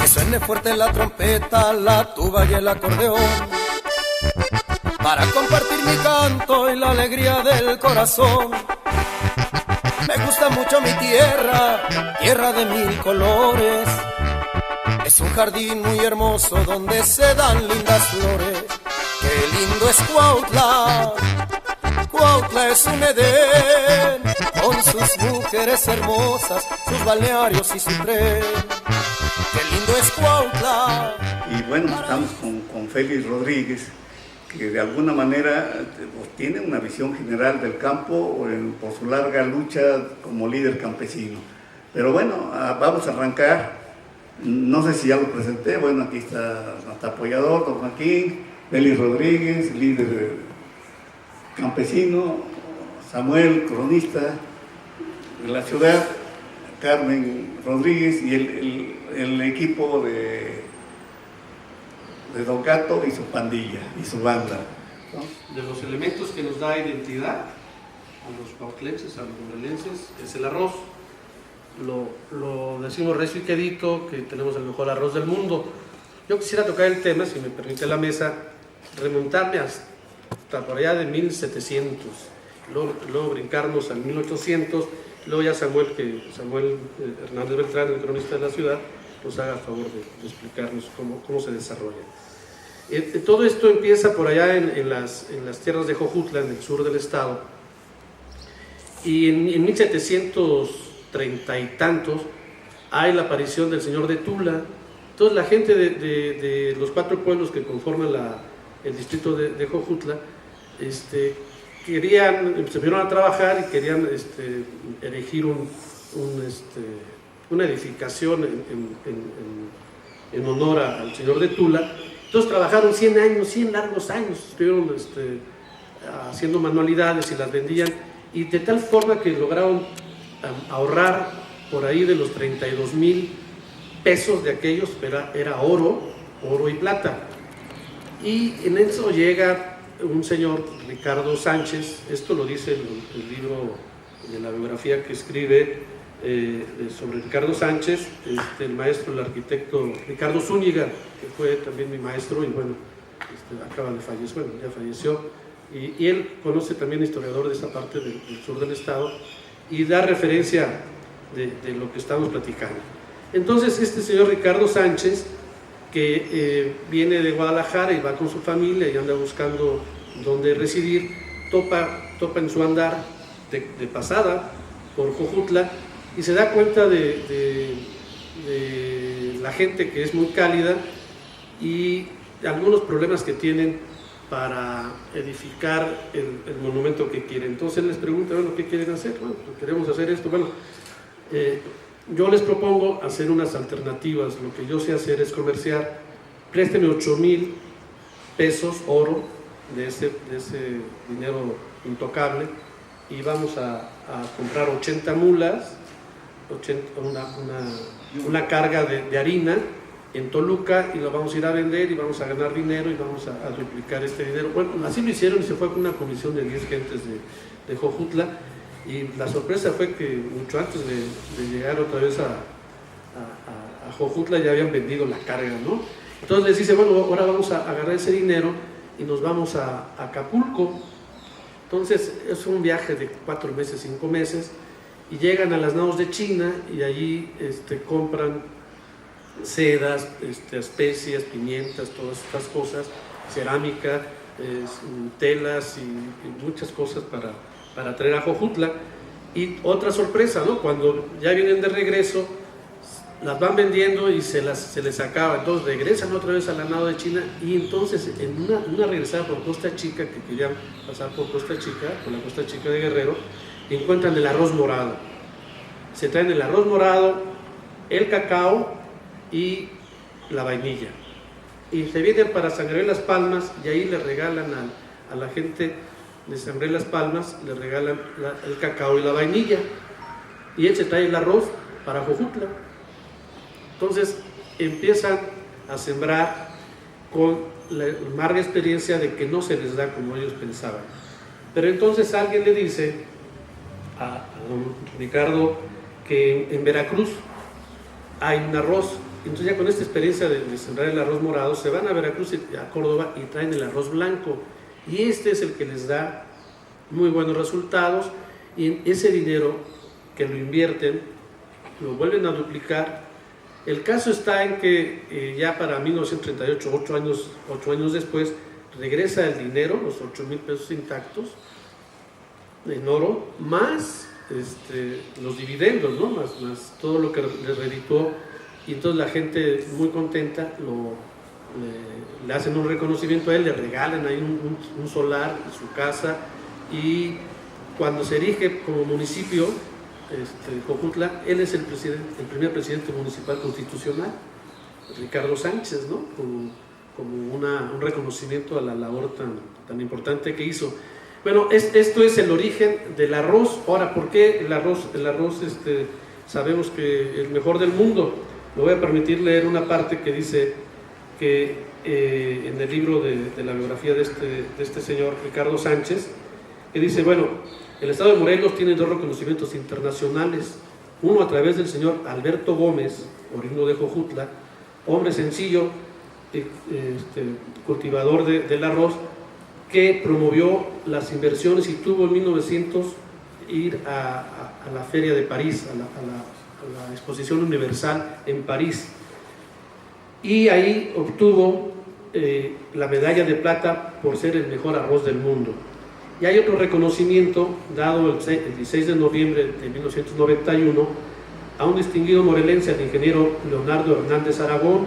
Que suene fuerte la trompeta, la tuba y el acordeón, para compartir mi canto y la alegría del corazón. Me gusta mucho mi tierra, tierra de mil colores. Es un jardín muy hermoso donde se dan lindas flores. Qué lindo es Cuautla, Cuautla es un Edén, con sus mujeres hermosas, sus balnearios y su tren. Qué lindo es Cuautla. Y bueno, estamos con Félix Rodríguez, que de alguna manera pues, tiene una visión general del campo por su larga lucha como líder campesino. Pero bueno, vamos a arrancar. No sé si ya lo presenté. Bueno, aquí está nuestro apoyador, don Joaquín, Félix Rodríguez, líder campesino, Samuel, cronista de la ciudad, Carmen Rodríguez y el equipo de Don Gato y su pandilla y su banda, ¿no? De los elementos que nos da identidad a los cuautlenses, a los morelenses, es el arroz. Lo decimos recio y quedito, que tenemos el mejor arroz del mundo. Yo quisiera tocar el tema, si me permite la mesa, remontarme hasta por allá de 1700, luego brincarnos al 1800, luego ya Samuel Hernández Beltrán, el cronista de la ciudad, nos haga favor de explicarnos cómo se desarrolla. Todo esto empieza por allá en las tierras de Jojutla, en el sur del estado, y en 1730 y tantos hay la aparición del señor de Tula. Entonces la gente de los 4 pueblos que conforman el distrito de Jojutla se pusieron a trabajar y querían erigir una edificación en honor al señor de Tula. Entonces trabajaron 100 años, 100 largos años, estuvieron haciendo manualidades y las vendían, y de tal forma que lograron ahorrar por ahí de los 32,000 pesos de aquellos, era oro y plata. Y en eso llega un señor, Ricardo Sánchez, esto lo dice el libro de la biografía que escribe sobre Ricardo Sánchez, el maestro, el arquitecto Ricardo Zúñiga, que fue también mi maestro y bueno, acaba de fallecer, bueno, ya falleció, y él conoce también historiador de esa parte del sur del estado y da referencia de lo que estamos platicando. Entonces este señor Ricardo Sánchez, que viene de Guadalajara y va con su familia y anda buscando dónde residir, topa en su andar de pasada por Jojutla y se da cuenta de la gente, que es muy cálida, y algunos problemas que tienen para edificar el monumento que quieren. Entonces les pregunta, bueno, ¿qué quieren hacer? Bueno, pues queremos hacer esto. Bueno, yo les propongo hacer unas alternativas. Lo que yo sé hacer es comerciar. Présteme 8,000 pesos oro de ese dinero intocable y vamos a comprar 80 mulas, una carga de harina en Toluca, y lo vamos a ir a vender y vamos a ganar dinero y vamos a duplicar este dinero. Bueno, así lo hicieron y se fue con una comisión de 10 gentes de Jojutla, y la sorpresa fue que mucho antes de llegar otra vez a Jojutla ya habían vendido la carga, ¿no? Entonces les dice, bueno, ahora vamos a agarrar ese dinero y nos vamos a Acapulco. Entonces es un viaje de 4 meses, 5 meses, y llegan a las naos de China y allí compran sedas, especias, pimientas, todas estas cosas, cerámica, telas y muchas cosas para traer a Jojutla. Y otra sorpresa, ¿no? Cuando ya vienen de regreso, las van vendiendo y se les acaba. Entonces regresan otra vez al nado de China, y entonces en una regresada por Costa Chica, que querían pasar por Costa Chica, por la Costa Chica de Guerrero, encuentran el arroz morado. Se traen el arroz morado, el cacao y la vainilla. Y se vienen para San Gabriel Las Palmas, y ahí le regalan a la gente de San Gabriel Las Palmas, le regalan el cacao y la vainilla. Y él se trae el arroz para Jojutla. Entonces empiezan a sembrar con la amarga experiencia de que no se les da como ellos pensaban. Pero entonces alguien le dice a don Ricardo que en Veracruz hay un arroz Entonces ya con esta experiencia de sembrar el arroz morado, se van a Veracruz y a Córdoba y traen el arroz blanco. Y este es el que les da muy buenos resultados, y ese dinero que lo invierten lo vuelven a duplicar. El caso está en que ya para 1938, 8 años después, regresa el dinero, los 8,000 pesos intactos en oro, más los dividendos, ¿no? más todo lo que le redituó, y entonces la gente muy contenta le hacen un reconocimiento a él, le regalan ahí un solar en su casa, y cuando se erige como municipio Jojutla, él es el primer presidente municipal constitucional, Ricardo Sánchez, ¿no? como un reconocimiento a la labor tan importante que hizo. Bueno, esto es el origen del arroz. Ahora, ¿por qué el arroz? El arroz sabemos que el mejor del mundo. Me voy a permitir leer una parte que dice que en el libro de la biografía de este señor Ricardo Sánchez, que dice, bueno, el estado de Morelos tiene 2 reconocimientos internacionales, uno a través del señor Alberto Gómez, oriundo de Jojutla, hombre sencillo, cultivador del arroz, que promovió las inversiones y tuvo en 1900 ir a la Feria de París, a la Exposición Universal en París, y ahí obtuvo la medalla de plata por ser el mejor arroz del mundo. Y hay otro reconocimiento dado el 16 de noviembre de 1991 a un distinguido morelense, el ingeniero Leonardo Hernández Aragón,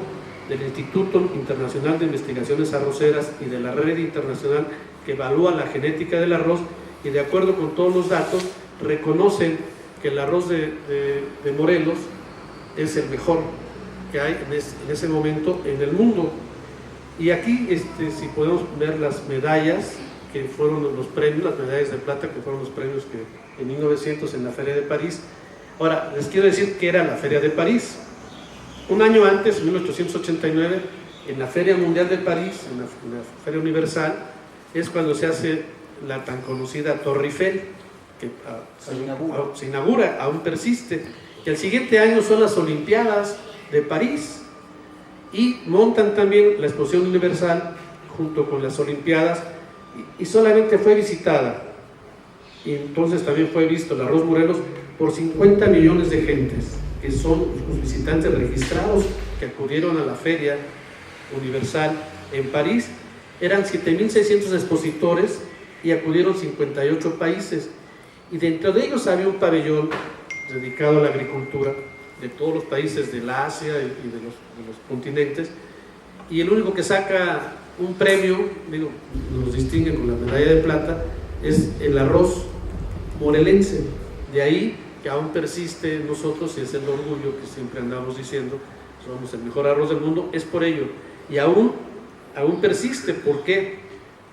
del Instituto Internacional de Investigaciones Arroceras y de la Red Internacional que evalúa la genética del arroz, y de acuerdo con todos los datos reconocen que el arroz de Morelos es el mejor que hay en ese momento en el mundo. Y aquí si podemos ver las medallas que fueron los premios, las medallas de plata que fueron los premios que en 1900 en la Feria de París. Ahora, les quiero decir que era la Feria de París. Un año antes, en 1889, en la Feria Mundial de París, en la Feria Universal, es cuando se hace la tan conocida Torre Eiffel, que se inaugura, aún persiste. Y el siguiente año son las Olimpiadas de París, y montan también la Exposición Universal junto con las Olimpiadas, y solamente fue visitada, y entonces también fue visto el arroz Morelos por 50 millones de gentes, que son los visitantes registrados que acudieron a la Feria Universal en París. Eran 7,600 expositores y acudieron 58 países, y dentro de ellos había un pabellón dedicado a la agricultura de todos los países de la Asia y de los continentes, y el único que saca un premio, nos distinguen con la medalla de plata, es el arroz morelense. De ahí que aún persiste en nosotros, y es el orgullo que siempre andamos diciendo, somos el mejor arroz del mundo, es por ello. Y aún persiste. ¿Por qué?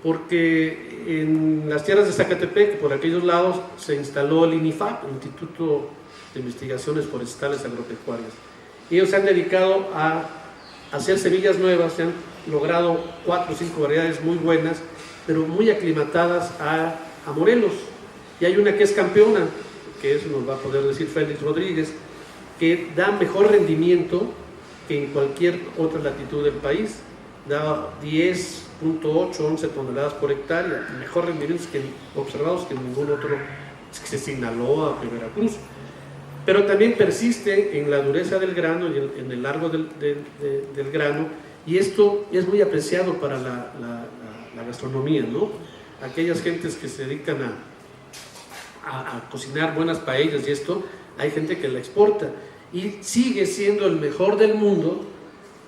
Porque en las tierras de Zacatepec, por aquellos lados, se instaló el INIFAP, el Instituto de Investigaciones Forestales Agropecuarias. Y ellos se han dedicado a hacer semillas nuevas, se han logrado 4 o 5 variedades muy buenas, pero muy aclimatadas a Morelos. Y hay una que es campeona, que eso nos va a poder decir Félix Rodríguez, que da mejor rendimiento que en cualquier otra latitud del país. Da 10.8, 11 toneladas por hectárea, mejor rendimientos observados que en ningún otro, que Sinaloa o que Veracruz. Pero también persiste en la dureza del grano y en el largo del grano, y esto es muy apreciado para la gastronomía, ¿no? Aquellas gentes que se dedican a cocinar buenas paellas y esto, hay gente que la exporta, y sigue siendo el mejor del mundo,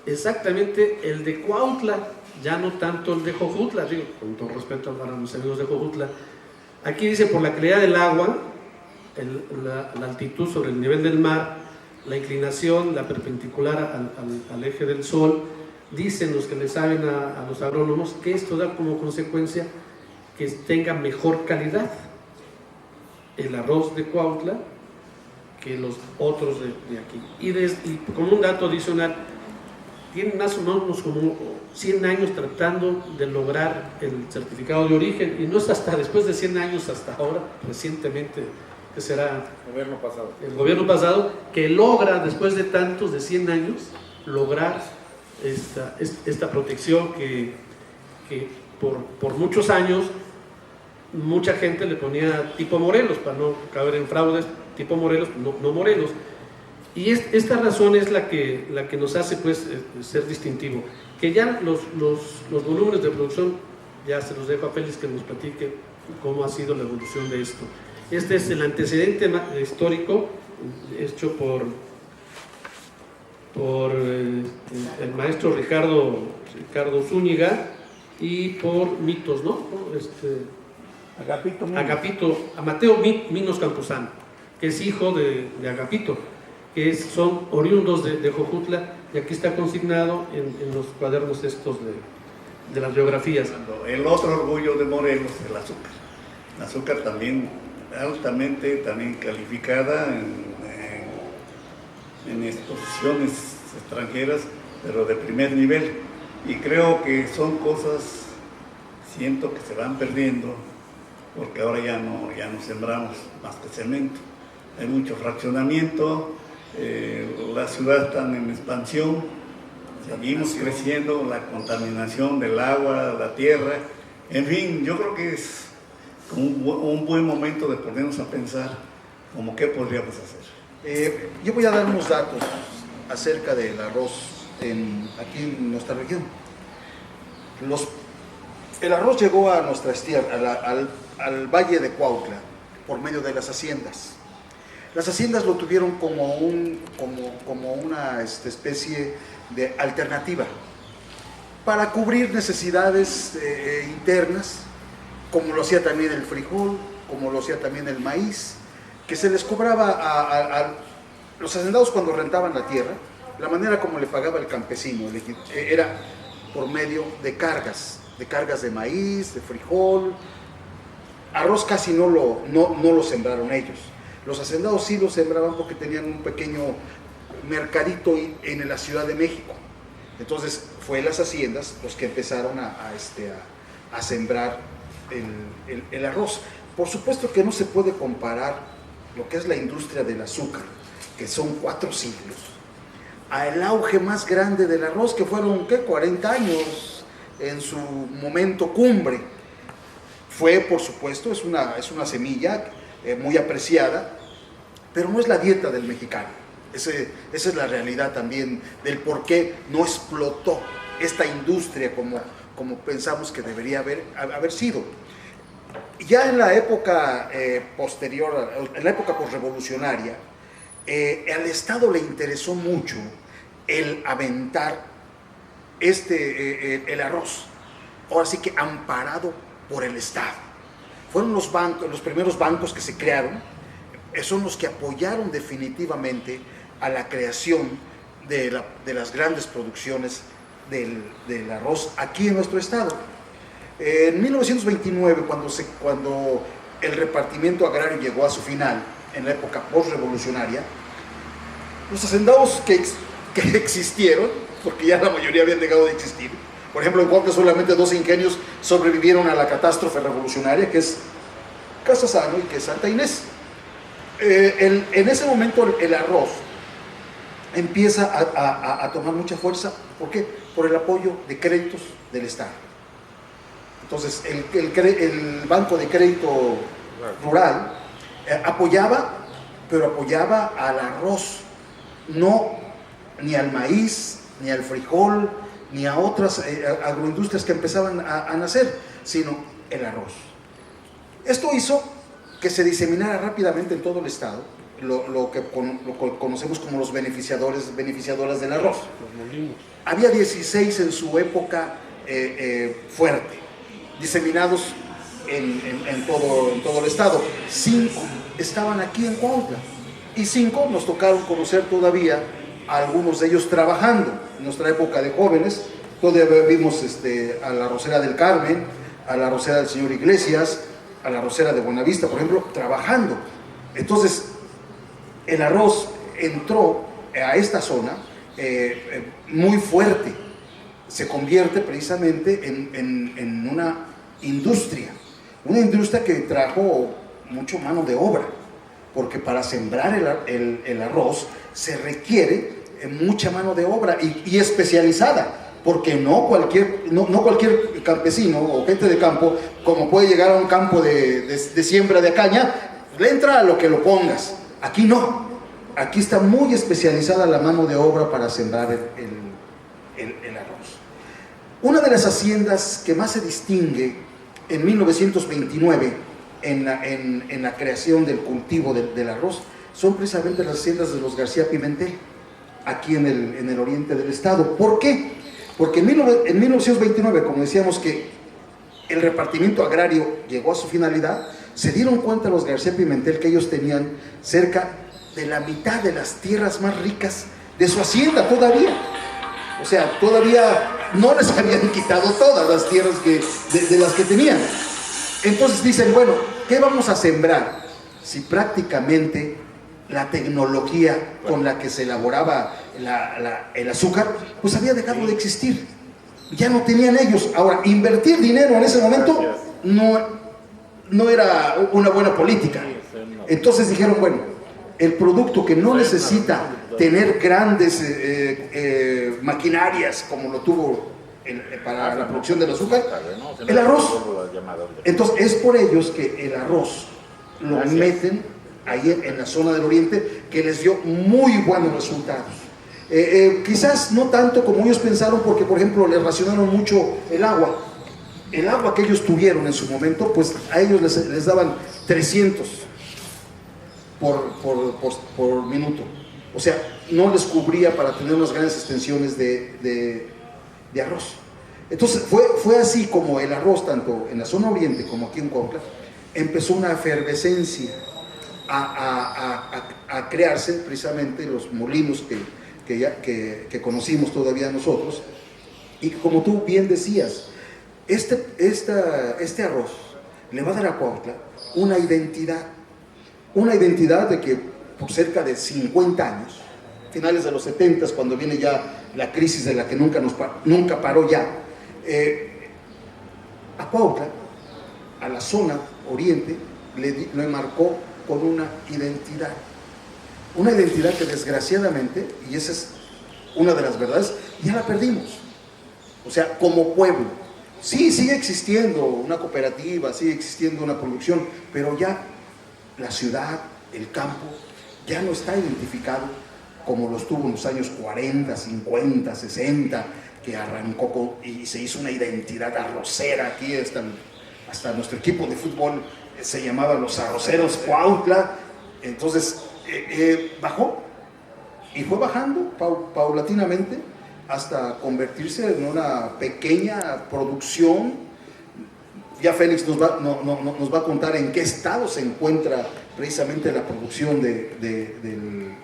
exactamente el de Cuautla, ya no tanto el de Jojutla, digo, con todo respeto para los amigos de Jojutla. Aquí dice por la calidad del agua, la altitud sobre el nivel del mar, la inclinación, la perpendicular al eje del sol. Dicen los que le saben a los agrónomos que esto da como consecuencia que tenga mejor calidad el arroz de Cuautla que los otros de aquí. Y como un dato adicional, tienen más o menos como 100 años tratando de lograr el certificado de origen, y no es hasta después de 100 años, hasta ahora, recientemente, que será el gobierno pasado, que logra, después de 100 años, lograr esta protección que por muchos años mucha gente le ponía tipo Morelos, para no caber en fraudes, tipo Morelos, no Morelos. Y esta razón es la que nos hace pues ser distintivo. Que ya los volúmenes de producción, ya se los dejo a Félix que nos platique cómo ha sido la evolución de esto. Este es el antecedente histórico hecho por el maestro Ricardo Zúñiga y por Mitos, ¿no? Mateo Minos Campuzano, que es hijo de Agapito, que son oriundos de Jojutla, y aquí está consignado en los cuadernos estos de las biografías. El otro orgullo de Morelos es el azúcar. El azúcar también altamente también calificada en exposiciones extranjeras, pero de primer nivel. Y creo que son cosas, siento que se van perdiendo, porque ahora ya no sembramos más que cemento. Hay mucho fraccionamiento, la ciudad está en expansión, seguimos creciendo, la contaminación del agua, la tierra, en fin, yo creo que es un buen momento de ponernos a pensar como qué podríamos hacer. Yo voy a dar unos datos acerca del arroz aquí en nuestra región. El arroz llegó a nuestras tierras, al valle de Cuautla, por medio de las haciendas. Las haciendas lo tuvieron como una especie de alternativa para cubrir necesidades internas, como lo hacía también el frijol, como lo hacía también el maíz, que se les cobraba a los hacendados cuando rentaban la tierra. La manera como le pagaba el campesino era por medio de cargas de maíz, de frijol. Arroz casi no lo sembraron ellos. Los hacendados sí lo sembraban porque tenían un pequeño mercadito en la Ciudad de México. Entonces fue las haciendas los que empezaron a sembrar el arroz. Por supuesto que no se puede comparar lo que es la industria del azúcar, que son 4 siglos, al auge más grande del arroz, que fueron 40 años en su momento cumbre. Fue, por supuesto, es una semilla muy apreciada, pero no es la dieta del mexicano. Esa es la realidad también del por qué no explotó esta industria como pensamos que debería haber sido. Ya en la época posterior, en la época posrevolucionaria, al Estado le interesó mucho el aventar el arroz, ahora sí que amparado por el Estado. Fueron los primeros bancos que se crearon, son los que apoyaron definitivamente a la creación de las grandes producciones del arroz aquí en nuestro estado. En 1929, cuando el repartimiento agrario llegó a su final, en la época postrevolucionaria, los hacendados que existieron, porque ya la mayoría habían dejado de existir, por ejemplo, en Cuautla solamente 2 ingenios sobrevivieron a la catástrofe revolucionaria, que es Casasano y que es Santa Inés. En ese momento el arroz empieza a tomar mucha fuerza. ¿Por qué? Por el apoyo de créditos del Estado. Entonces, el Banco de Crédito Rural apoyaba, pero apoyaba al arroz, no ni al maíz, ni al frijol, ni a otras agroindustrias que empezaban a nacer, sino el arroz. Esto hizo que se diseminara rápidamente en todo el estado lo que conocemos como los beneficiadoras del arroz. Había 16 en su época fuerte, diseminados en todo el estado. 5 estaban aquí en Cuautla y 5 nos tocaron conocer todavía, algunos de ellos trabajando. En nuestra época de jóvenes todavía vimos a la arrocera del Carmen, a la arrocera del señor Iglesias, a la arrocera de Buenavista, por ejemplo, trabajando. Entonces el arroz entró a esta zona muy fuerte, se convierte precisamente en una industria que trajo mucho mano de obra, porque para sembrar el arroz se requiere mucha mano de obra y especializada, porque no cualquier campesino o gente de campo, como puede llegar a un campo de siembra de caña, le entra a lo que lo pongas. Aquí no, aquí está muy especializada la mano de obra para sembrar el arroz. Una de las haciendas que más se distingue en 1929 en la creación del cultivo del arroz son precisamente las haciendas de los García Pimentel, aquí en el oriente del estado. ¿Por qué? Porque en 1929, como decíamos que el repartimiento agrario llegó a su finalidad, se dieron cuenta los García Pimentel que ellos tenían cerca de la mitad de las tierras más ricas de su hacienda todavía. O sea, todavía no les habían quitado todas las tierras de las que tenían. Entonces dicen, bueno, ¿qué vamos a sembrar? Si prácticamente la tecnología con la que se elaboraba el azúcar, pues había dejado de existir. Ya no tenían ellos. Ahora, invertir dinero en ese momento no era una buena política. Entonces dijeron, bueno, el producto que no necesita tener grandes maquinarias como lo tuvo para la producción del azúcar, el arroz. Entonces es por ellos que el arroz lo meten ahí en la zona del oriente, que les dio muy buenos resultados. Quizás no tanto como ellos pensaron, porque por ejemplo les racionaron mucho el agua. El agua que ellos tuvieron en su momento, pues a ellos les daban 300 por minuto. O sea, no les cubría para tener unas grandes extensiones de arroz. Entonces fue así como el arroz, tanto en la zona oriente como aquí en Cuautla, empezó una efervescencia a crearse precisamente los molinos que conocimos todavía nosotros. Y como tú bien decías, este arroz le va a dar a Cuautla una identidad de que por cerca de 50 años, finales de los 70, cuando viene ya la crisis de la que nunca paró ya, a Cuautla, a la zona oriente, le marcó con una identidad que desgraciadamente, y esa es una de las verdades, ya la perdimos. O sea, como pueblo, sí sigue existiendo una cooperativa, sigue existiendo una producción, pero ya la ciudad, el campo, ya no está identificado como lo estuvo en los años 40, 50, 60, que arrancó y se hizo una identidad arrocera. Aquí hasta nuestro equipo de fútbol se llamaba los Arroceros Cuautla. Entonces bajó y fue bajando paulatinamente hasta convertirse en una pequeña producción. Ya Félix nos va a contar en qué estado se encuentra precisamente la producción del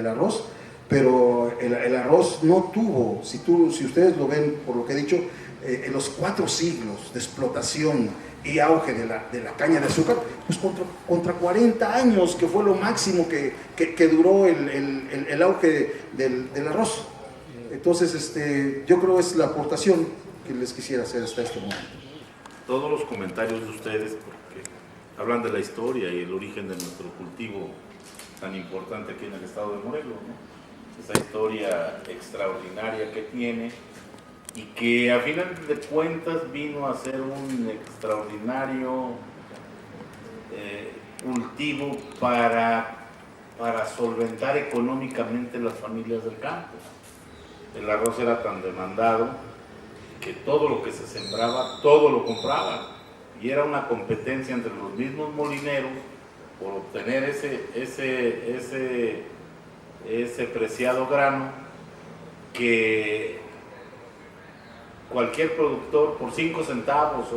arroz, pero el arroz no tuvo, si ustedes lo ven por lo que he dicho, en los 4 siglos de explotación y auge de la caña de azúcar, pues contra 40 años, que fue lo máximo que duró el auge del arroz. Entonces, yo creo que es la aportación que les quisiera hacer hasta este momento. Todos los comentarios de ustedes, porque hablan de la historia y el origen de nuestro cultivo tan importante aquí en el estado de Morelos, ¿no? Esa historia extraordinaria que tiene y que a final de cuentas vino a ser un extraordinario cultivo para solventar económicamente las familias del campo. El arroz era tan demandado que todo lo que se sembraba, todo lo compraban, y era una competencia entre los mismos molineros por obtener ese preciado grano, que cualquier productor por 5 centavos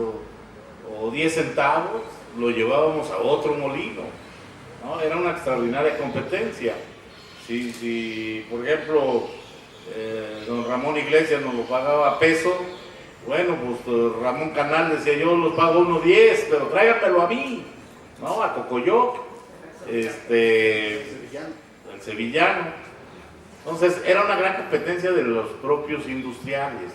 o 10 centavos lo llevábamos a otro molino, ¿no? Era una extraordinaria competencia. Si por ejemplo don Ramón Iglesias nos lo pagaba a peso, bueno, pues Ramón Canal decía, yo los pago 1.10, pero tráigamelo a mí, ¿no? A Cocoyoc, el sevillano. Entonces era una gran competencia de los propios industriales,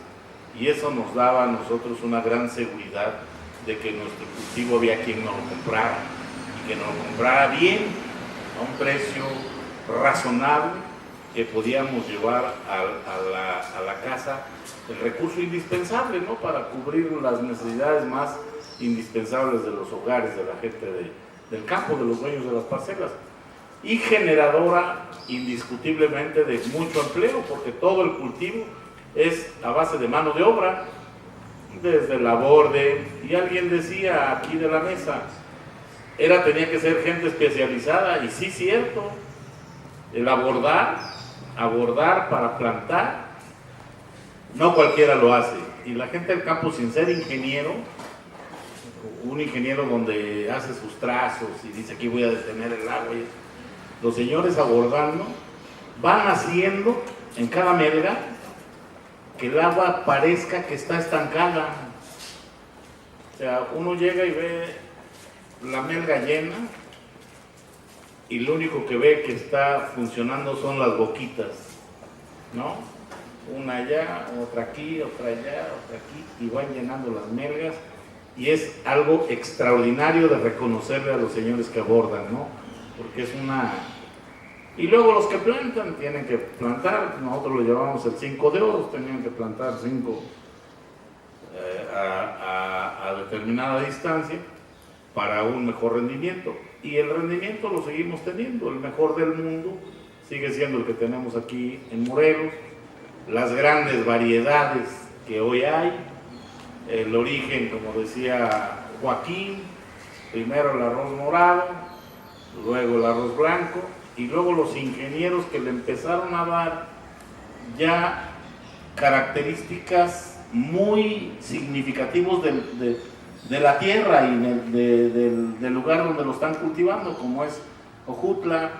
y eso nos daba a nosotros una gran seguridad de que nuestro cultivo había quien nos lo comprara, y que nos lo comprara bien, a un precio razonable, que podíamos llevar a la casa el recurso indispensable, ¿no? Para cubrir las necesidades más indispensables de los hogares, de la gente del campo, de los dueños de las parcelas, y generadora indiscutiblemente de mucho empleo, porque todo el cultivo es a base de mano de obra, desde el aborde, y alguien decía aquí de la mesa, tenía que ser gente especializada, y sí, cierto, el abordar para plantar, no cualquiera lo hace, y la gente del campo, sin ser ingeniero, un ingeniero donde hace sus trazos y dice aquí voy a detener el agua, los señores abordando van haciendo en cada melga que el agua parezca que está estancada. O sea, uno llega y ve la melga llena y lo único que ve que está funcionando son las boquitas, ¿no? Una allá, otra aquí, otra allá, otra aquí, y van llenando las melgas, y es algo extraordinario de reconocerle a los señores que abordan, ¿no? Porque es una... Y luego los que plantan tienen que plantar, nosotros lo llevamos el 5 de oro, tenían que plantar 5 a determinada distancia para un mejor rendimiento, y el rendimiento lo seguimos teniendo, el mejor del mundo sigue siendo el que tenemos aquí en Morelos, las grandes variedades que hoy hay, el origen, como decía Joaquín, primero el arroz morado, luego el arroz blanco, y luego los ingenieros que le empezaron a dar ya características muy significativas de la tierra y del lugar donde lo están cultivando, como es Jojutla.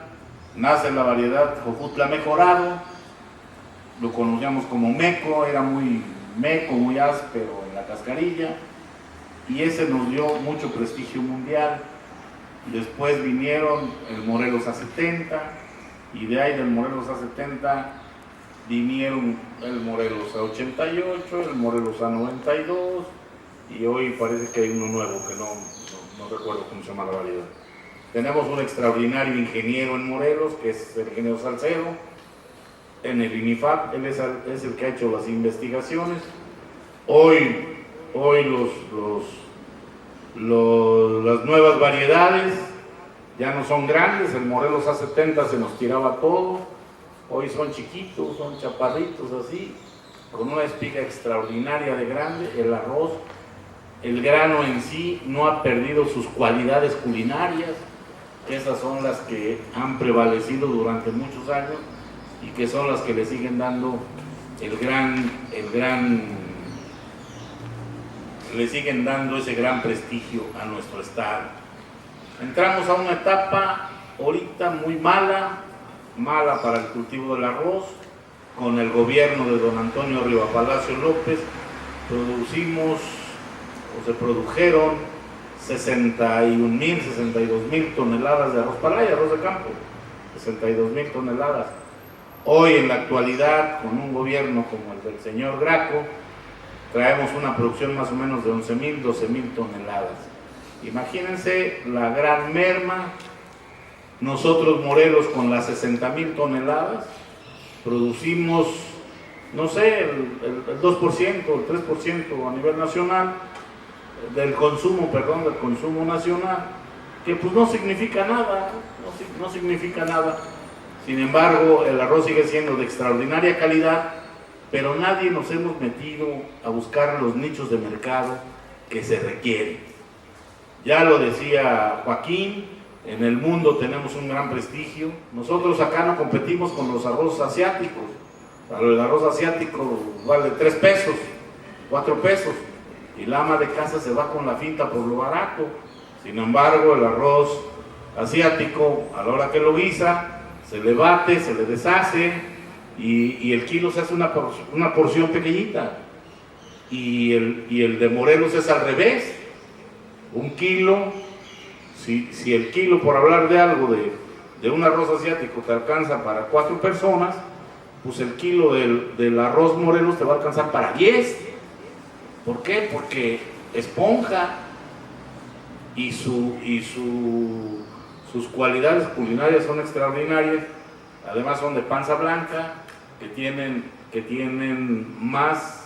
Nace la variedad Jojutla mejorado, lo conocíamos como meco, era muy meco, muy áspero en la cascarilla, y ese nos dio mucho prestigio mundial. Después vinieron el Morelos A70, y de ahí del Morelos A70 vinieron el Morelos A88, el Morelos A92, y hoy parece que hay uno nuevo que no recuerdo cómo se llama la variedad. Tenemos un extraordinario ingeniero en Morelos, que es el ingeniero Salcedo, en el INIFAP, él es el que ha hecho las investigaciones. Hoy las nuevas variedades ya no son grandes, el Morelos A70 se nos tiraba todo, hoy son chiquitos, son chaparritos así, con una espiga extraordinaria de grande. El arroz, el grano en sí no ha perdido sus cualidades culinarias, esas son las que han prevalecido durante muchos años y que son las que le siguen dando le siguen dando ese gran prestigio a nuestro estado. Entramos a una etapa ahorita muy mala para el cultivo del arroz. Con el gobierno de don Antonio Rivapalacio López se produjeron 61,000, 62,000 toneladas de arroz palaya, arroz de campo, 62,000 toneladas. Hoy en la actualidad, con un gobierno como el del señor Graco, traemos una producción más o menos de 11,000, 12,000 toneladas. Imagínense la gran merma. Nosotros, Morelos, con las 60,000 toneladas, producimos, no sé, el 2%, el 3% a nivel nacional, del consumo nacional, que pues no significa nada, no significa nada. Sin embargo, el arroz sigue siendo de extraordinaria calidad, pero nadie nos hemos metido a buscar los nichos de mercado que se requieren. Ya lo decía Joaquín, en el mundo tenemos un gran prestigio. Nosotros acá no competimos con los arroz asiáticos. El arroz asiático vale 3 pesos, 4 pesos, y la ama de casa se va con la finta por lo barato. Sin embargo, el arroz asiático, a la hora que lo guisa, se le bate, se le deshace, y el kilo se hace una porción pequeñita. Y el de Morelos es al revés. Un kilo, si el kilo, por hablar de algo, de un arroz asiático te alcanza para 4 personas, pues el kilo del arroz Morelos te va a alcanzar para 10. ¿Por qué? Porque esponja y sus cualidades culinarias son extraordinarias, Además son de panza blanca, que tienen más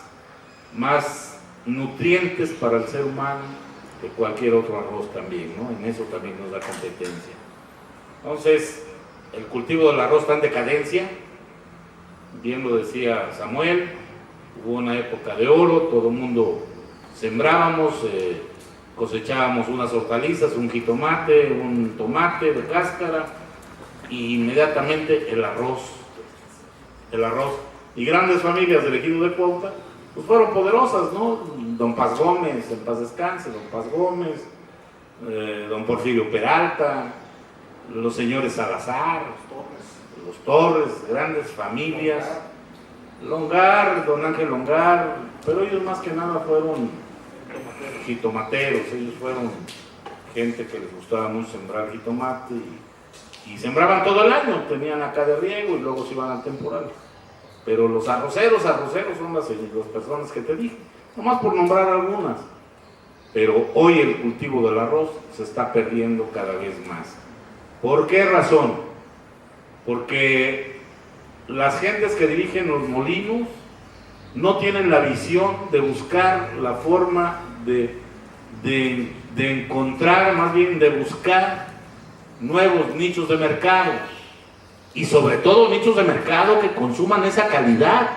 nutrientes para el ser humano que cualquier otro arroz también, ¿no? En eso también nos da competencia. Entonces, el cultivo del arroz está en decadencia, bien lo decía Samuel, hubo una época de oro, todo el mundo sembrábamos, cosechábamos unas hortalizas, un jitomate, un tomate de cáscara, y inmediatamente el arroz. Y grandes familias del ejido de Cuautla, pues fueron poderosas, ¿no? Don Paz Gómez, en paz descanse, Don Paz Gómez, Don Porfirio Peralta, los señores Salazar, los Torres, grandes familias, Longar, Don Ángel Longar, pero ellos más que nada fueron jitomateros, ellos fueron gente que les gustaba mucho sembrar jitomate y sembraban todo el año, tenían acá de riego y luego se iban al temporal. Pero los arroceros son las personas que te dije, nomás por nombrar algunas. Pero hoy el cultivo del arroz se está perdiendo cada vez más. ¿Por qué razón? Porque las gentes que dirigen los molinos no tienen la visión de buscar la forma de encontrar, más bien de buscar nuevos nichos de mercado. Y sobre todo nichos de mercado que consuman esa calidad.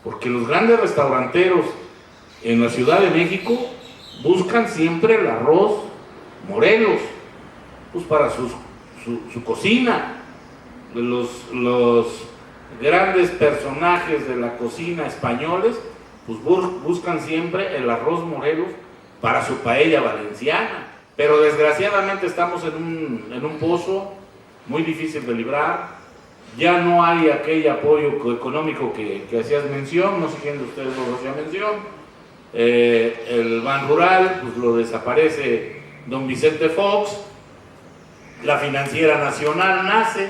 Porque los grandes restauranteros en la Ciudad de México buscan siempre el arroz Morelos, pues para su cocina. Los grandes personajes de la cocina españoles, pues buscan siempre el arroz Morelos para su paella valenciana. Pero desgraciadamente estamos en un pozo muy difícil de librar. Ya no hay aquel apoyo económico que hacías mención, no sé quién de ustedes lo hacía mención. El Ban Rural, pues lo desaparece don Vicente Fox. La Financiera Nacional nace,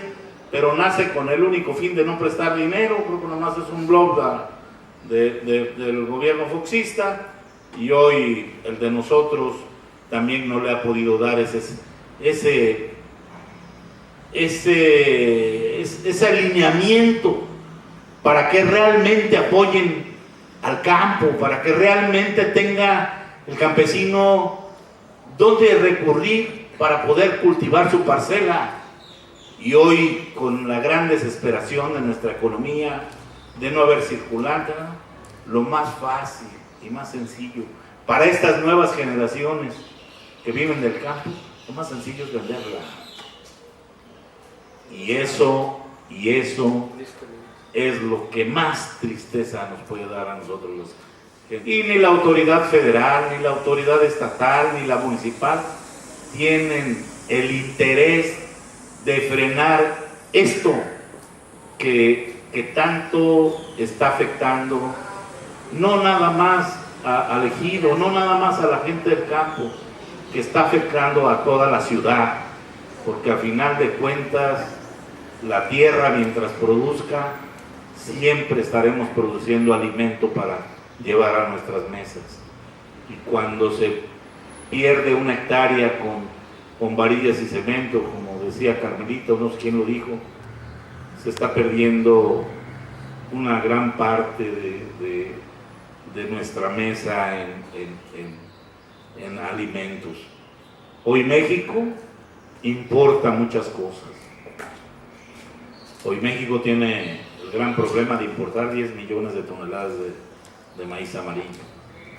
pero nace con el único fin de no prestar dinero, creo que nomás es un blog del gobierno foxista, y hoy el de nosotros también no le ha podido dar ese alineamiento para que realmente apoyen al campo, para que realmente tenga el campesino dónde recurrir para poder cultivar su parcela. Y hoy, con la gran desesperación de nuestra economía, de no haber circulante, lo más fácil y más sencillo para estas nuevas generaciones que viven del campo, lo más sencillo es venderla. Y eso es lo que más tristeza nos puede dar a nosotros los. Y ni la autoridad federal, ni la autoridad estatal, ni la municipal tienen el interés de frenar esto que tanto está afectando, no nada más al ejido, no nada más a la gente del campo, que está afectando a toda la ciudad, porque al final de cuentas la tierra, mientras produzca, siempre estaremos produciendo alimento para llevar a nuestras mesas. Y cuando se pierde una hectárea con varillas y cemento, como decía Carmelita, no sé quién lo dijo, se está perdiendo una gran parte de nuestra mesa en alimentos. Hoy México importa muchas cosas. Hoy México tiene el gran problema de importar 10 millones de toneladas de maíz amarillo.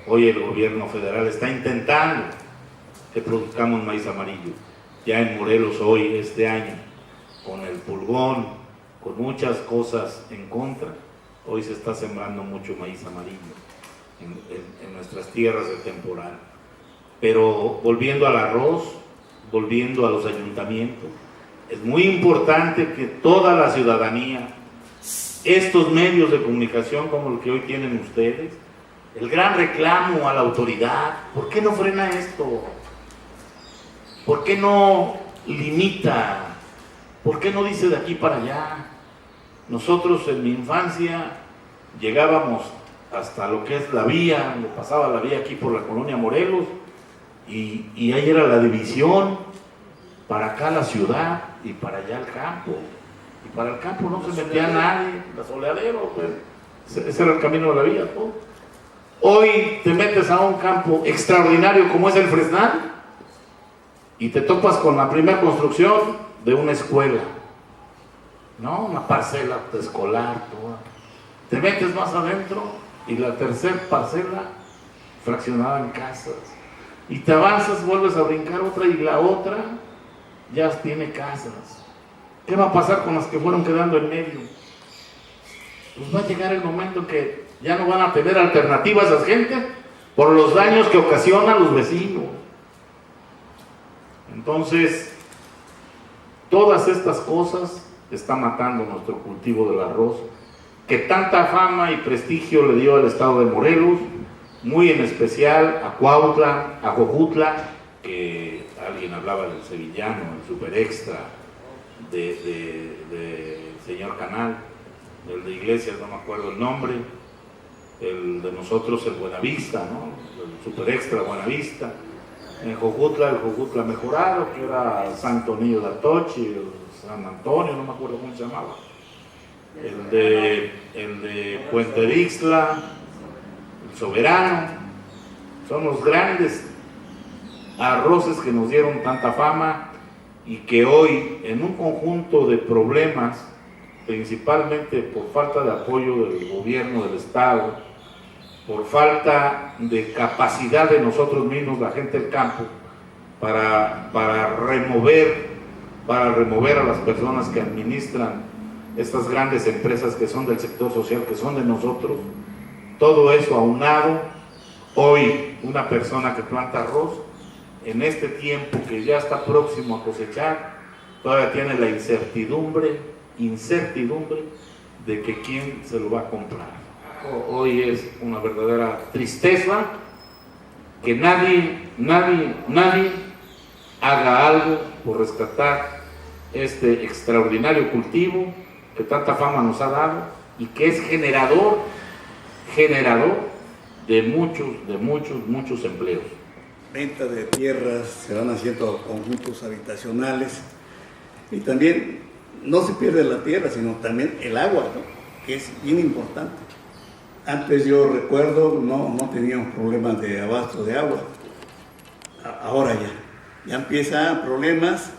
Hoy el gobierno federal está intentando que produzcamos maíz amarillo. Ya en Morelos hoy, este año, con el pulgón, con muchas cosas en contra, hoy se está sembrando mucho maíz amarillo en nuestras tierras de temporal. Pero volviendo al arroz, volviendo a los ayuntamientos, es muy importante que toda la ciudadanía, estos medios de comunicación como los que hoy tienen ustedes, el gran reclamo a la autoridad, ¿por qué no frena esto? ¿Por qué no limita? ¿Por qué no dice de aquí para allá? Nosotros en mi infancia llegábamos hasta lo que es la vía, me pasaba la vía aquí por la colonia Morelos, y ahí era la división para acá la ciudad y para allá el campo. Y para el campo no se metía nadie, los soleaderos, pues. Ese era el camino de la vida, ¿no? Hoy te metes a un campo extraordinario como es el Fresnal y te topas con la primera construcción de una escuela, ¿no? Una parcela escolar, toda. Te metes más adentro y la tercera parcela fraccionada en casas. Y te avanzas, vuelves a brincar otra y la otra ya tiene casas. ¿Qué va a pasar con las que fueron quedando en medio? Pues va a llegar el momento en que ya no van a tener alternativas a esa gente por los daños que ocasionan los vecinos. Entonces, todas estas cosas están matando nuestro cultivo del arroz, que tanta fama y prestigio le dio al estado de Morelos, muy en especial a Cuautla, a Jojutla, que alguien hablaba del sevillano, el super extra de señor Canal, el de Iglesias, no me acuerdo el nombre, el de nosotros el Buenavista, ¿no? El super extra Buenavista. En Jojutla, el Jojutla mejorado, que era Santo Niño de Atochi, el San Antonio, no me acuerdo cómo se llamaba. El de Puente de Ixtla, el Soberano. Son los grandes arroces que nos dieron tanta fama y que hoy, en un conjunto de problemas, principalmente por falta de apoyo del gobierno del estado, por falta de capacidad de nosotros mismos, la gente del campo, para remover a las personas que administran estas grandes empresas que son del sector social, que son de nosotros. Todo eso aunado, hoy una persona que planta arroz, en este tiempo que ya está próximo a cosechar, todavía tiene la incertidumbre de que quién se lo va a comprar. Hoy es una verdadera tristeza que nadie haga algo por rescatar este extraordinario cultivo que tanta fama nos ha dado y que es generador de muchos empleos. Venta de tierras, se van haciendo conjuntos habitacionales y también no se pierde la tierra, sino también el agua, ¿no? Que es bien importante. Antes yo recuerdo no teníamos problemas de abasto de agua, ahora ya empiezan problemas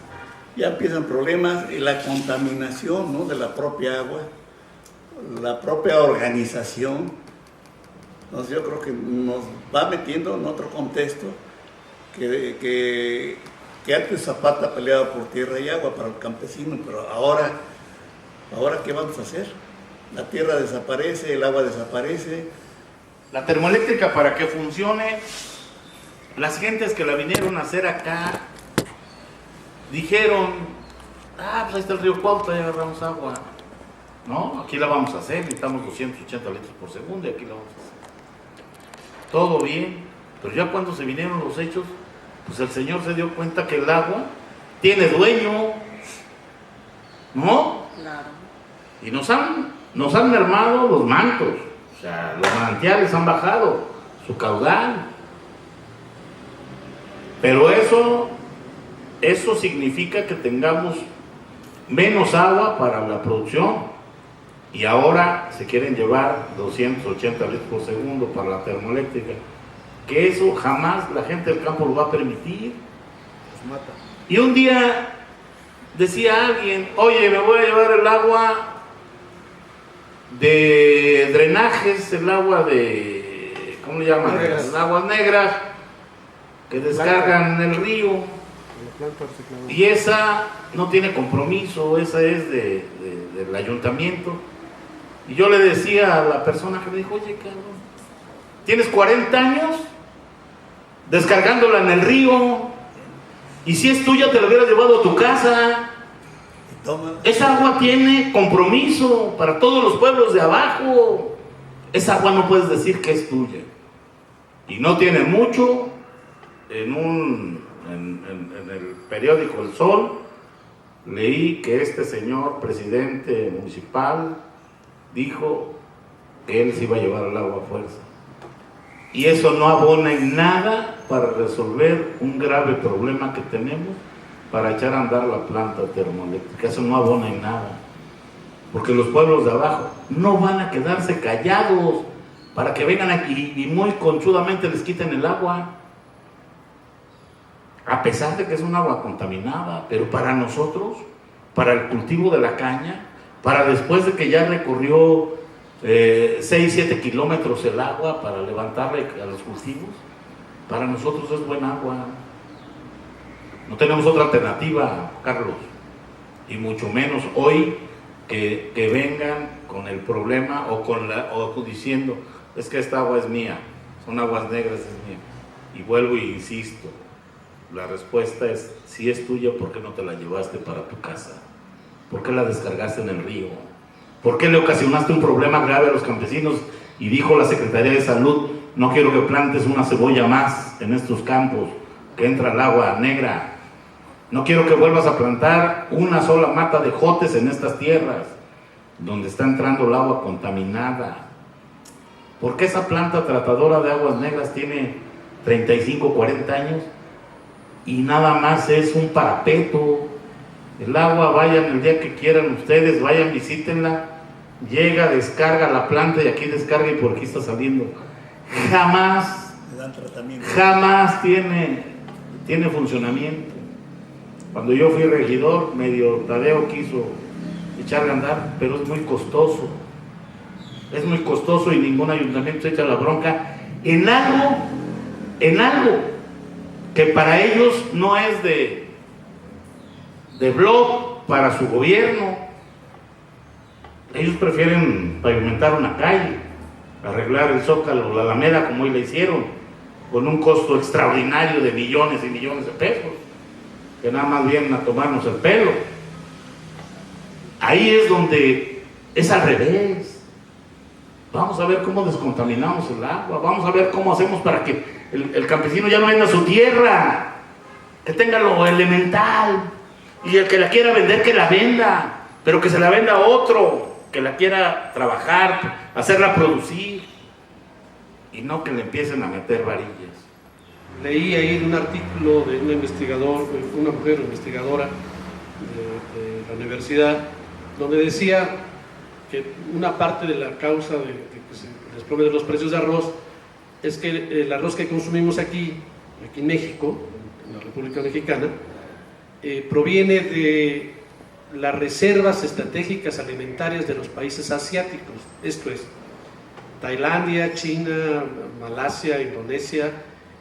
y la contaminación, ¿no? De la propia agua, la propia organización. Entonces yo creo que nos va metiendo en otro contexto que antes Zapata peleaba por tierra y agua para el campesino, pero ahora ¿qué vamos a hacer? La tierra desaparece, el agua desaparece. La termoeléctrica, para que funcione, las gentes que la vinieron a hacer acá dijeron, pues ahí está el río Cuautla, ya agarramos agua. No, aquí la vamos a hacer, necesitamos 280 litros por segundo y aquí la vamos a hacer. Todo bien, pero ya cuando se vinieron los hechos, pues el señor se dio cuenta que el agua tiene dueño, ¿no? Claro. Y nos han mermado los mantos, o sea, los manantiales han bajado su caudal. Pero eso significa que tengamos menos agua para la producción. Y ahora se quieren llevar 280 litros por segundo para la termoeléctrica. Que eso jamás la gente del campo lo va a permitir. Nos mata. Y un día decía alguien, oye, me voy a llevar el agua de drenajes, el agua de, ¿cómo le llaman? Negras. El agua negras que descargan en el río. Y esa no tiene compromiso, esa es del ayuntamiento. Y yo le decía a la persona que me dijo, oye, cabrón, tienes 40 años descargándola en el río, y si es tuya te la hubieras llevado a tu casa. Esa agua tiene compromiso para todos los pueblos de abajo. Esa agua no puedes decir que es tuya. Y no tiene mucho, en el periódico El Sol leí que este señor presidente municipal dijo que él se iba a llevar el agua a fuerza. Y eso no abona en nada para resolver un grave problema que tenemos para echar a andar la planta termoeléctrica. Eso no abona en nada, porque los pueblos de abajo no van a quedarse callados para que vengan aquí y muy conchudamente les quiten el agua, a pesar de que es un agua contaminada. Pero para nosotros, para el cultivo de la caña, para después de que ya recorrió 6-7 kilómetros el agua para levantarle a los cultivos, para nosotros es buen agua. No tenemos otra alternativa, Carlos, y mucho menos hoy que vengan con el problema o diciendo, es que esta agua es mía, son aguas negras, es mía. Y vuelvo e insisto, la respuesta es, si es tuya, ¿por qué no te la llevaste para tu casa? ¿Por qué la descargaste en el río? ¿Por qué le ocasionaste un problema grave a los campesinos? Y dijo la Secretaría de Salud, no quiero que plantes una cebolla más en estos campos, que entra el agua negra. No quiero que vuelvas a plantar una sola mata de jotes en estas tierras, donde está entrando el agua contaminada. ¿Por qué esa planta tratadora de aguas negras tiene 35, 40 años y nada más es un parapeto? El agua, vayan el día que quieran ustedes, vayan, visítenla, llega, descarga la planta y aquí descarga y por aquí está saliendo. Jamás tiene funcionamiento. Cuando yo fui regidor, medio Tadeo quiso echarle a andar, pero es muy costoso. Es muy costoso y ningún ayuntamiento echa la bronca en algo que para ellos no es de blog para su gobierno. Ellos prefieren pavimentar una calle, arreglar el Zócalo, la Alameda, como hoy le hicieron, con un costo extraordinario de millones y millones de pesos, que nada más vienen a tomarnos el pelo. Ahí es donde es al revés. Vamos a ver cómo descontaminamos el agua, vamos a ver cómo hacemos para que el campesino ya no venda su tierra, que tenga lo elemental, y el que la quiera vender, que la venda, pero que se la venda a otro, que la quiera trabajar, hacerla producir, y no que le empiecen a meter varillas. Leí ahí un artículo de un investigador, una mujer investigadora de la universidad, donde decía que una parte de la causa de que se desplome de los precios de arroz es que el arroz que consumimos aquí en México, en la República Mexicana, proviene de las reservas estratégicas alimentarias de los países asiáticos, esto es, Tailandia, China, Malasia, Indonesia.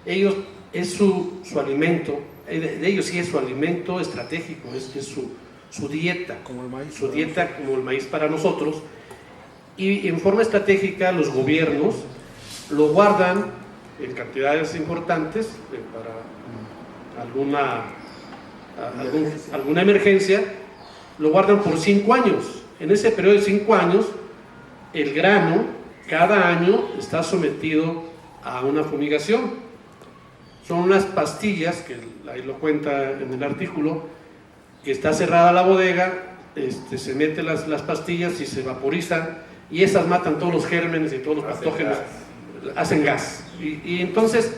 Ellos es su alimento, de ellos sí es su alimento estratégico, es su dieta, como el maíz, su dieta como el maíz para nosotros, y en forma estratégica los gobiernos lo guardan en cantidades importantes para alguna emergencia, lo guardan por 5 años. En ese periodo de 5 años, el grano cada año está sometido a una fumigación. Son unas pastillas, que ahí lo cuenta en el artículo, que está cerrada la bodega, se meten las pastillas y se vaporizan, y esas matan todos los gérmenes y todos los patógenos, hacen gas. Y entonces,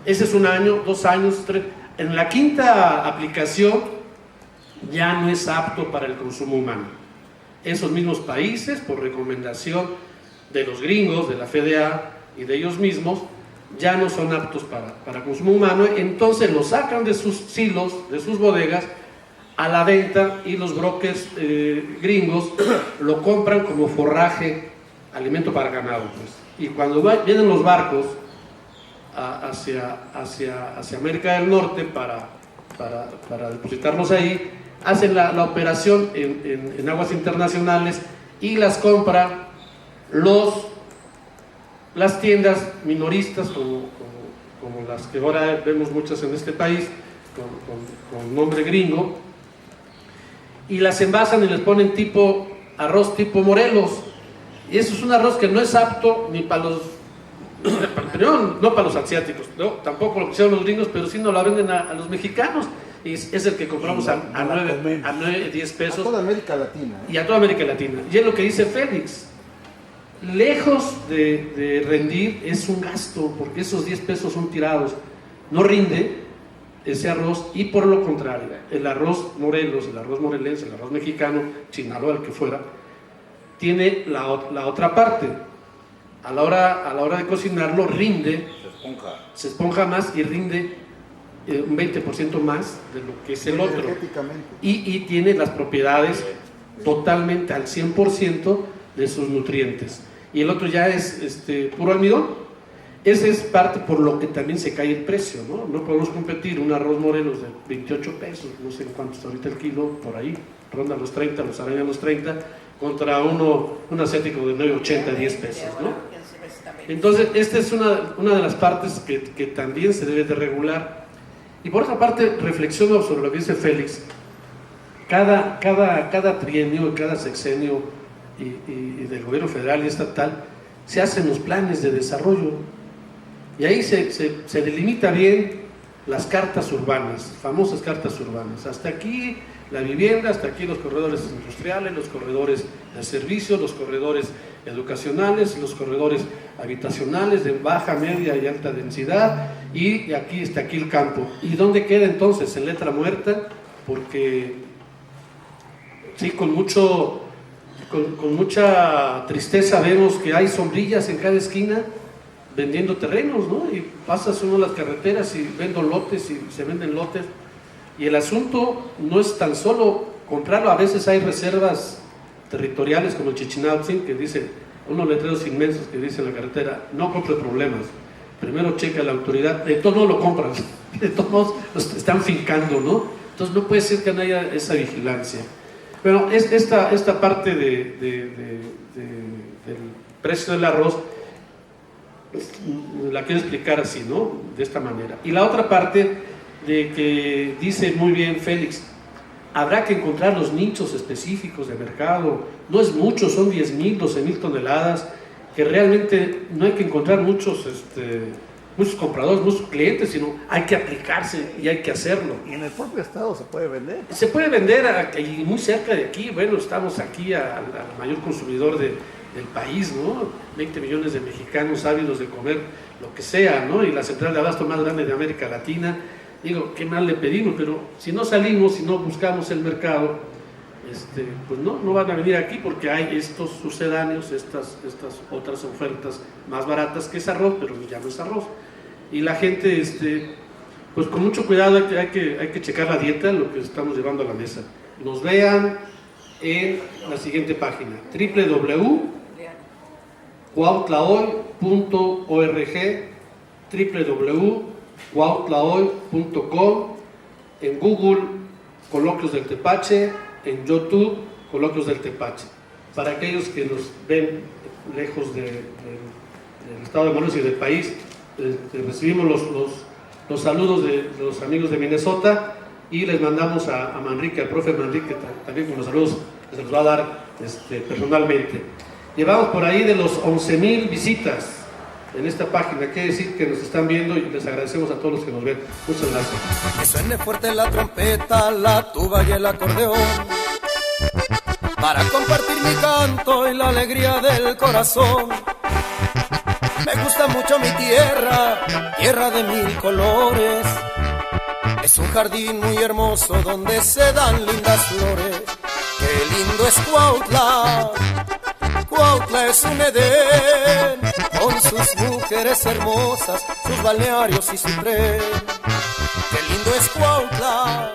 ese es 1 año, 2 años, 3. En la 5ª aplicación ya no es apto para el consumo humano. Esos mismos países, por recomendación de los gringos, de la FDA y de ellos mismos, ya no son aptos para consumo humano. Entonces lo sacan de sus silos, de sus bodegas, a la venta, y los brokers gringos lo compran como forraje, alimento para ganado, pues. Y cuando vienen los barcos hacia América del Norte para depositarlos ahí, hacen la operación en aguas internacionales y las compra las tiendas minoristas, como las que ahora vemos muchas en este país, con nombre gringo, y las envasan y les ponen arroz tipo Morelos. Y eso es un arroz que no es apto ni para los, no para los asiáticos, no, tampoco lo que hicieron los gringos, pero sí nos la venden a los mexicanos. Y es el que compramos a 9, 10 pesos. A toda América Latina. Y a toda América Latina. Y es lo que dice Félix. Lejos de rendir, es un gasto, porque esos 10 pesos son tirados. No rinde, ese arroz, y por lo contrario, el arroz Morelos, el arroz morelense, el arroz mexicano, Sinaloa, el que fuera, tiene la otra parte. A la hora de cocinarlo rinde, se esponja más y rinde un 20% más de lo que es el otro. Y tiene las propiedades totalmente al 100% de sus nutrientes. Y el otro ya es puro almidón. Ese es parte por lo que también se cae el precio, ¿no? No podemos competir un arroz Morelos de 28 pesos, no sé cuánto está ahorita el kilo, por ahí, ronda los 30, los araña los 30, contra un asiático de 9.80, 10 pesos, ¿no? Entonces, esta es una de las partes que también se debe de regular. Y por otra parte, reflexiono sobre lo que dice Félix. Cada trienio, cada sexenio y del gobierno federal y estatal, se hacen los planes de desarrollo. Y ahí se delimita bien las cartas urbanas, famosas cartas urbanas. Hasta aquí la vivienda, hasta aquí los corredores industriales, los corredores de servicios, los corredores educacionales, los corredores habitacionales de baja, media y alta densidad, y aquí está aquí el campo. ¿Y dónde queda entonces? En letra muerta, porque sí, con mucha tristeza vemos que hay sombrillas en cada esquina vendiendo terrenos, ¿no? Y pasas uno las carreteras y vendo lotes y se venden lotes. Y el asunto no es tan solo comprarlo, a veces hay reservas territoriales como el Chichinautzin, que dice, unos letreros inmensos que dicen en la carretera, no compre problemas, primero checa la autoridad, de todos modos lo compran, de todos modos los están fincando, ¿no? Entonces no puede ser que no haya esa vigilancia. Bueno, esta parte del precio del arroz la quiero explicar así, ¿no? De esta manera. Y la otra parte de que dice muy bien Félix, habrá que encontrar los nichos específicos de mercado. No es mucho, son 10,000, 12,000 toneladas, que realmente no hay que encontrar muchos compradores, muchos clientes, sino hay que aplicarse y hay que hacerlo. Y en el propio estado se puede vender. Se puede vender y muy cerca de aquí. Bueno, estamos aquí al mayor consumidor del país, ¿no? 20 millones de mexicanos ávidos de comer lo que sea, ¿no? Y la central de abasto más grande de América Latina. Digo, qué mal le pedimos, pero si no salimos, si no buscamos el mercado, pues no van a venir aquí, porque hay estos sucedáneos, estas otras ofertas más baratas que es arroz, pero ya no es arroz. Y la gente, pues con mucho cuidado hay que checar la dieta, lo que estamos llevando a la mesa. Nos vean en la siguiente página, www.cuautlahoy.org, www.cuautlahoy.com, en Google, Coloquios del Tepache, en YouTube, Coloquios del Tepache. Para aquellos que nos ven lejos del estado de Morelos y del país, recibimos los saludos de los amigos de Minnesota y les mandamos a Manrique, al profe Manrique, también con los saludos que se los va a dar personalmente. Llevamos por ahí de los 11,000 visitas en esta página, quiere decir que nos están viendo y les agradecemos a todos los que nos ven. Muchas gracias. Que suene fuerte la trompeta, la tuba y el acordeón, para compartir mi canto y la alegría del corazón. Me gusta mucho mi tierra, tierra de 1000 colores. Es un jardín muy hermoso donde se dan lindas flores. Qué lindo es Cuautla, Cuautla es un Edén, con sus mujeres hermosas, sus balnearios y su tren. Qué lindo es Cuautla.